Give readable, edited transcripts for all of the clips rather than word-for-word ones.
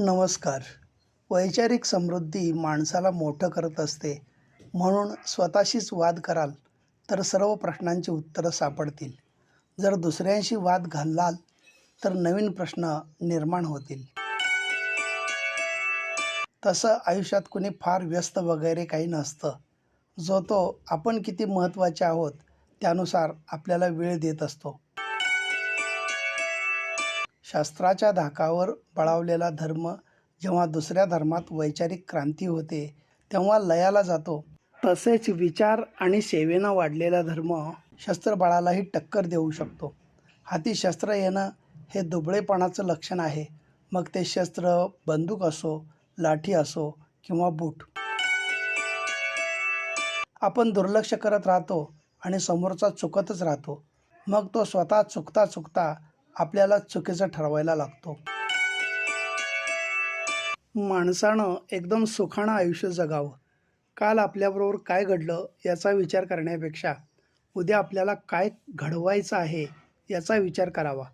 नमस्कार. वैचारिक समृद्धी माणसाला मोठं करत असते. म्हणून स्वतःशीच वाद कराल तर सर्व प्रश्नांची उत्तरं सापडतील. जर दुसऱ्यांशी वाद घालाल तर नवीन प्रश्न निर्माण होतील. तसं आयुष्यात कुणी फार व्यस्त वगैरे काही नसतं. जो तो आपण किती महत्त्वाचे आहोत त्यानुसार आपल्याला वेळ देत असतो. शास्त्राच्या धाकावर बळावलेला धर्म जेव्हा दुसऱ्या धर्मात वैचारिक क्रांती होते तेव्हा लयाला जातो. तसेच विचार आणि सेवेनं वाढलेला धर्म शस्त्रबळालाही टक्कर देऊ शकतो. हाती शस्त्र येणं हे दुबळेपणाचं लक्षण आहे. मग ते शस्त्र बंदूक असो, लाठी असो किंवा बूट. आपण दुर्लक्ष करत राहतो आणि समोरचा चुकतच राहतो. मग तो स्वतः चुकता चुकता आपल्याला चुकीचं ठरवायला लागतो. माणसानं एकदम सुखानं आयुष्य जगावं. काल आपल्याबरोबर काय घडलं याचा विचार करण्यापेक्षा उद्या आपल्याला काय घडवायचं आहे याचा विचार करावा.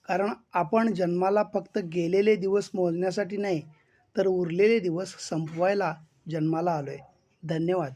कारण आपण जन्माला फक्त गेलेले दिवस मोजण्यासाठी नाही तर उरलेले दिवस संपवायला जन्माला आलो आहे. धन्यवाद.